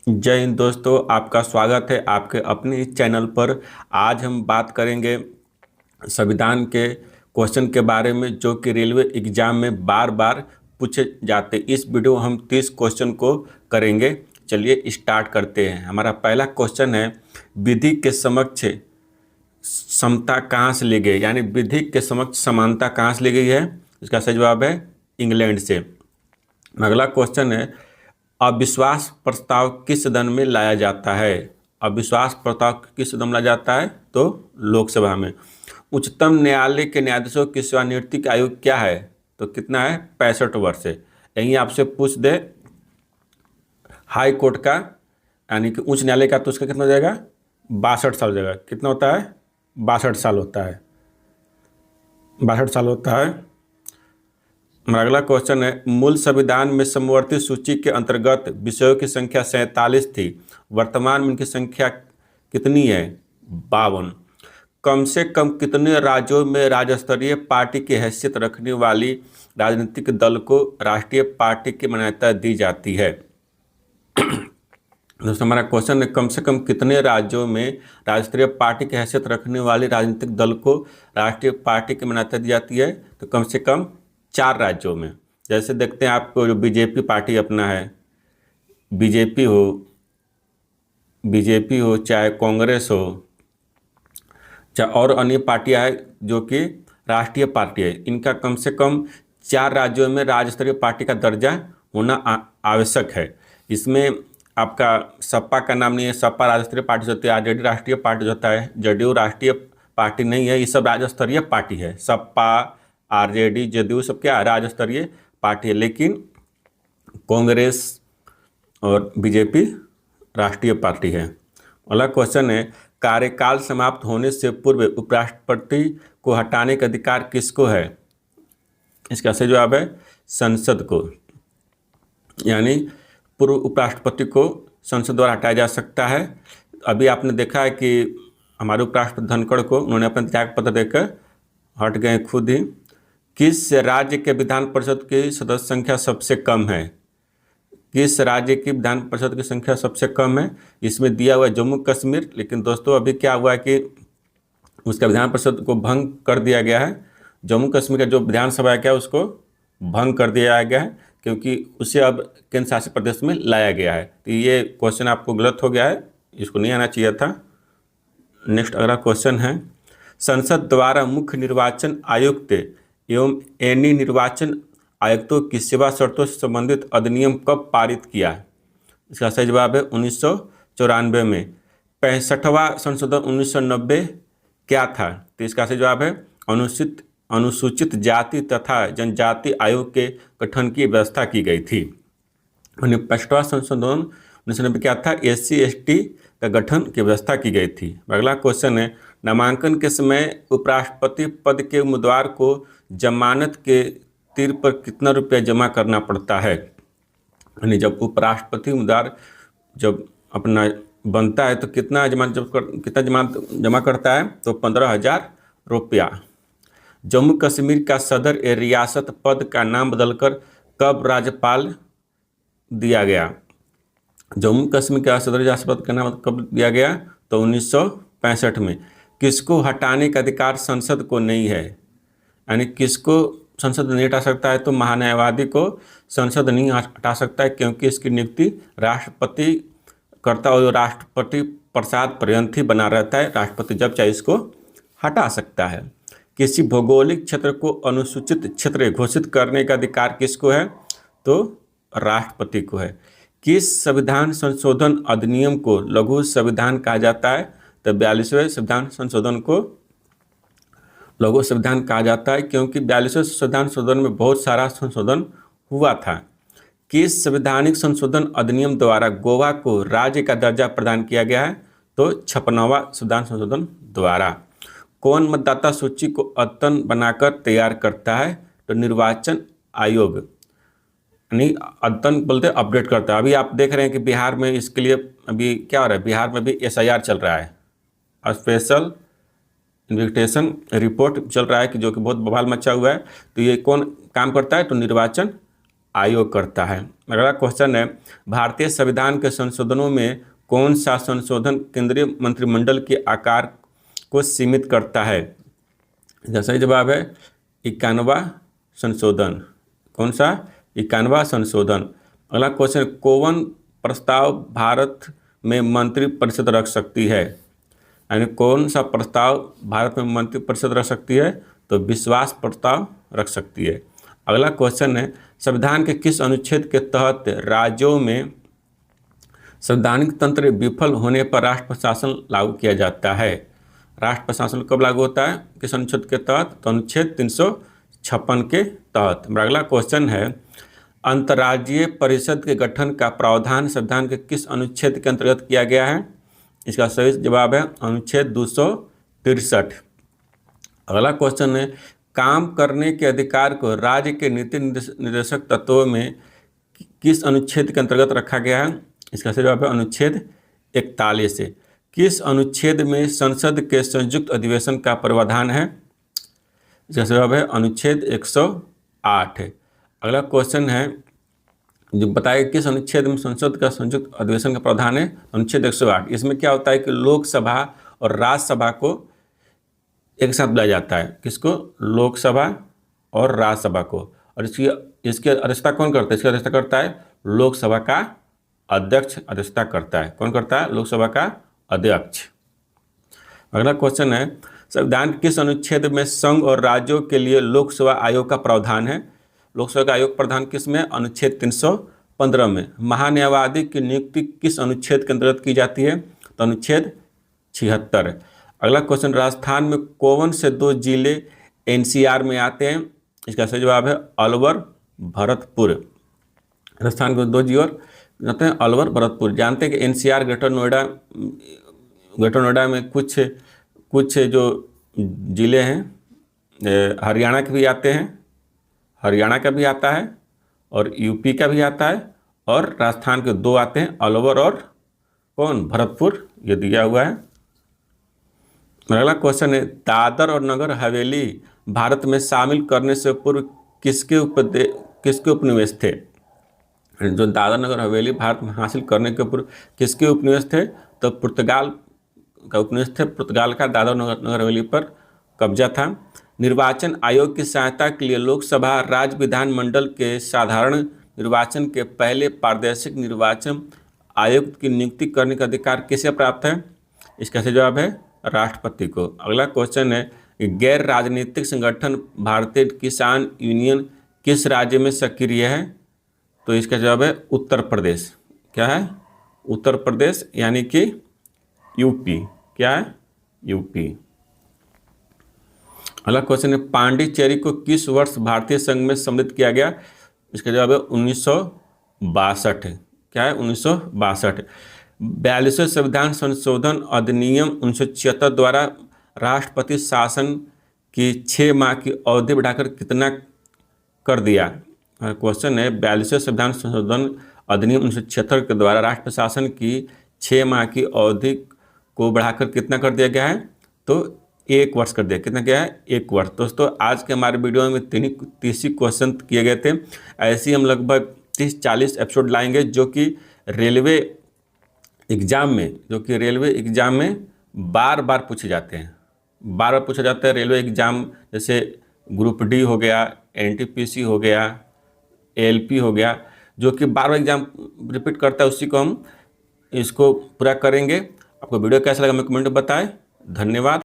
जय हिंद दोस्तों, आपका स्वागत है आपके अपने इस चैनल पर। आज हम बात करेंगे संविधान के क्वेश्चन के बारे में जो कि रेलवे एग्जाम में बार बार पूछे जाते। इस वीडियो हम 30 क्वेश्चन को करेंगे। चलिए स्टार्ट करते हैं। हमारा पहला क्वेश्चन है, विधि के समक्ष समता कहाँ से ली गई, यानी विधि के समक्ष समानता कहाँ से ली गई है। इसका सही जवाब है इंग्लैंड से। अगला क्वेश्चन है, अविश्वास प्रस्ताव किस सदन में लाया जाता है। अविश्वास प्रस्ताव किस सदन में लाया जाता है, तो लोकसभा में। उच्चतम न्यायालय के न्यायाधीशों की सेवानिवृत्ति आयु क्या है, तो कितना है, 65 वर्ष है। यहीं आपसे पूछ दे हाई कोर्ट का यानी कि उच्च न्यायालय का, तो उसका कितना हो जाएगा, 62 साल हो जाएगा। कितना होता है, 62 साल होता है, 62 साल होता है। हमारा अगला क्वेश्चन है, मूल संविधान में समवर्ती सूची के अंतर्गत विषयों की संख्या 47 थी, वर्तमान में इनकी संख्या कितनी है, 52। कम से कम कितने राज्यों में राज्य स्तरीय पार्टी की हैसियत रखने वाली राजनीतिक दल को राष्ट्रीय पार्टी की मान्यता दी जाती है। दोस्तों हमारा क्वेश्चन है, कम से कम कितने राज्यों में राज्य स्तरीय पार्टी की हैसियत रखने वाली राजनीतिक दल को राष्ट्रीय पार्टी की मान्यता दी जाती है, तो कम से कम 4 राज्यों में। जैसे देखते हैं आपको, जो बीजेपी पार्टी अपना है, बीजेपी हो चाहे कांग्रेस हो चाहे और अन्य पार्टियां हैं जो कि राष्ट्रीय पार्टी है, इनका कम से कम 4 राज्यों में राज्य स्तरीय पार्टी का दर्जा होना आवश्यक है। इसमें आपका सपा का नाम नहीं है, सपा राज्य स्तरीय पार्टी होती है, आरजेडी राष्ट्रीय पार्टी होता है, जदयू राष्ट्रीय पार्टी नहीं है, ये सब राज्य स्तरीय पार्टी है। सपा, आरजेडी, जदयू सब क्या राज्य स्तरीय पार्टी है, लेकिन कांग्रेस और बीजेपी राष्ट्रीय पार्टी है। अगला क्वेश्चन है, कार्यकाल समाप्त होने से पूर्व उपराष्ट्रपति को हटाने का अधिकार किसको है। इसका सही जवाब है संसद को, यानी पूर्व उपराष्ट्रपति को संसद द्वारा हटाया जा सकता है। अभी आपने देखा है कि हमारे उपराष्ट्रपति धनखड़ को उन्होंने अपना त्याग पत्र देकर हट गए खुद ही। किस राज्य के विधान परिषद की सदस्य संख्या सबसे कम है। किस राज्य की विधान परिषद की संख्या सबसे कम है, इसमें दिया हुआ है जम्मू कश्मीर। लेकिन दोस्तों अभी क्या हुआ है कि उसका विधान परिषद को भंग कर दिया गया है। जम्मू कश्मीर का जो विधानसभा है क्या, उसको भंग कर दिया गया है, क्योंकि उसे अब केंद्र शासित प्रदेश में लाया गया है। तो ये क्वेश्चन आपको गलत हो गया है, इसको नहीं आना चाहिए था। नेक्स्ट अगला क्वेश्चन है, संसद द्वारा मुख्य निर्वाचन आयुक्त एवं एनी निर्वाचन आयुक्तों की सेवा शर्तों से संबंधित अधिनियम कब पारित किया। इसका सही जवाब है 1994 में। 65वां संशोधन 1990 क्या था, तो इसका सही जवाब है अनुसूचित जाति तथा जनजाति आयोग के गठन की व्यवस्था की गई थी। 65वां संशोधन 1990 क्या था, SC/ST का गठन की व्यवस्था की गई थी। अगला क्वेश्चन है, नामांकन के समय उपराष्ट्रपति पद के उम्मीदवार को जमानत के तीर पर कितना रुपया जमा करना पड़ता है। यानी जब उपराष्ट्रपति उम्मीदवार जब अपना बनता है तो कितना जमा करता है, तो 15,000 रुपया। जम्मू कश्मीर का सदर रियासत पद का नाम बदलकर कब राज्यपाल दिया गया। जम्मू कश्मीर का सदर रियासत पद का नाम कब दिया गया, तो 1965 में। किसको हटाने का अधिकार संसद को नहीं है, यानी किसको संसद नहीं हटा सकता है, तो महान्यायवादी को संसद नहीं हटा सकता है, क्योंकि इसकी नियुक्ति राष्ट्रपति करता है और राष्ट्रपति प्रसाद पर्यंत ही बना रहता है। राष्ट्रपति जब चाहे इसको हटा सकता है। किसी भौगोलिक क्षेत्र को अनुसूचित क्षेत्र घोषित करने का अधिकार किसको है, तो राष्ट्रपति को है। किस संविधान संशोधन अधिनियम को लघु संविधान कहा जाता है, तो 42वें संविधान संशोधन को लघु संविधान कहा जाता है, क्योंकि 42वें संविधान संशोधन में बहुत सारा संशोधन हुआ था। किस संवैधानिक संशोधन अधिनियम द्वारा गोवा को राज्य का दर्जा प्रदान किया गया है, तो 56वां संविधान संशोधन द्वारा। कौन मतदाता सूची को अद्यतन बनाकर तैयार करता है, तो निर्वाचन आयोग, यानी अद्यतन बोलते अपडेट करता है। अभी आप देख रहे हैं कि बिहार में इसके लिए अभी क्या हो रहा है, बिहार में भी SIR चल रहा है, स्पेशल इन्वेस्टिगेशन रिपोर्ट चल रहा है, कि जो कि बहुत बवाल मचा हुआ है। तो ये कौन काम करता है, तो निर्वाचन आयोग करता है। अगला क्वेश्चन है, भारतीय संविधान के संशोधनों में कौन सा संशोधन केंद्रीय मंत्रिमंडल के आकार को सीमित करता है? इसका सही जवाब है 91वां संशोधन। कौन सा? 91वां संशोधन। अगला क्वेश्चन, कौन प्रस्ताव भारत में मंत्रिपरिषद रख सकती है? यानी कौन सा प्रस्ताव भारत में मंत्रिपरिषद रख सकती है? तो विश्वास प्रस्ताव रख सकती है। अगला क्वेश्चन है, संविधान के किस अनुच्छेद के तहत राज्यों में संवैधानिक तंत्र विफल होने पर राष्ट्र प्रशासन लागू किया जाता है? राष्ट्र प्रशासन कब लागू होता है? किस अनुच्छेद के तहत? तो अनुच्छेद 356 के तहत। अगला क्वेश्चन है, अंतर्राज्यीय परिषद के गठन का प्रावधान संविधान के किस अनुच्छेद के अंतर्गत किया गया है? इसका सही जवाब है अनुच्छेद 263। अगला क्वेश्चन है, काम करने के अधिकार को राज्य के नीति निर्देशक तत्वों में किस अनुच्छेद के अंतर्गत रखा गया है? इसका सही जवाब है अनुच्छेद 41 से। किस अनुच्छेद में संसद के संयुक्त अधिवेशन का प्रावधान है? इसका जवाब है अनुच्छेद 108 है। अगला क्वेश्चन है, जो बताएगा किस अनुच्छेद में संसद का संयुक्त अधिवेशन का प्रावधान है? अनुच्छेद 108। इसमें क्या होता है कि लोकसभा और राज्यसभा को एक साथ बुलाया जाता है। किसको? लोकसभा और राज्यसभा को। और इसकी अध्यक्षता कौन करता है? इसकी अध्यक्षता करता है लोकसभा का अध्यक्ष अध्यक्षता करता है। कौन करता है? लोकसभा का अध्यक्ष। अगला क्वेश्चन है, संविधान किस अनुच्छेद में संघ और राज्यों के लिए लोकसभा आयोग का प्रावधान है? लोकसभा का आयोग प्रावधान किस में? अनुच्छेद 315 में। महान्यायवादी की नियुक्ति किस अनुच्छेद के अंतर्गत की जाती है? तो अनुच्छेद 76। अगला क्वेश्चन, राजस्थान में कौन से 2 जिले एनसीआर में आते हैं? इसका सही जवाब है अलवर भरतपुर। राजस्थान के 2 जिले आते हैं अलवर भरतपुर। जानते हैं कि एनसीआर ग्रेटर नोएडा में कुछ जो जिले हैं हरियाणा के भी आते हैं, हरियाणा का भी आता है और यूपी का भी आता है, और राजस्थान के 2 आते हैं अलवर और कौन? भरतपुर। ये दिया हुआ है। अगला क्वेश्चन है, दादर और नगर हवेली भारत में शामिल करने से पूर्व किसके उपनिवेश थे? जो दादर नगर हवेली भारत में हासिल करने के पूर्व किसके उपनिवेश थे? तो पुर्तगाल का उपनिवेश थे। पुर्तगाल का दादर नगर हवेली पर कब्जा था। निर्वाचन आयोग की सहायता के लिए लोकसभा राज्य विधानमंडल के साधारण निर्वाचन के पहले प्रादेशिक निर्वाचन आयुक्त की नियुक्ति करने का अधिकार किसे प्राप्त है? इसका सही जवाब है राष्ट्रपति को। अगला क्वेश्चन है, गैर राजनीतिक संगठन भारतीय किसान यूनियन किस राज्य में सक्रिय है? तो इसका जवाब है उत्तर प्रदेश। क्या है? उत्तर प्रदेश, यानी कि यूपी। क्या है? यूपी। अगला क्वेश्चन है, पांडिचेरी को किस वर्ष भारतीय संघ में सम्मिलित किया गया? इसका जवाब है 1962। क्या है? 1962। 42वें संविधान संशोधन अधिनियम 1976 द्वारा राष्ट्रपति शासन की 6 माह की अवधि बढ़ाकर कितना कर दिया? क्वेश्चन है, 42वें संविधान संशोधन अधिनियम 1976 के द्वारा राष्ट्र शासन की 6 माह की अवधि को बढ़ाकर कितना कर दिया गया है? तो 1 वर्ष कर दिया। कितना क्या है? 1 वर्ष। दोस्तों, आज के हमारे वीडियो में 30 क्वेश्चन किए गए थे। ऐसे ही हम लगभग 30-40 एपिसोड लाएंगे जो कि रेलवे एग्ज़ाम में बार बार पूछे जाते हैं। बार बार पूछा जाता है रेलवे एग्ज़ाम, जैसे ग्रुप डी हो गया, एनटीपीसी हो गया, एएलपी हो गया, जो कि बार बार एग्ज़ाम रिपीट करता है। उसी को हम इसको पूरा करेंगे। आपको वीडियो कैसा लगा हमें कमेंट में बताएं। धन्यवाद।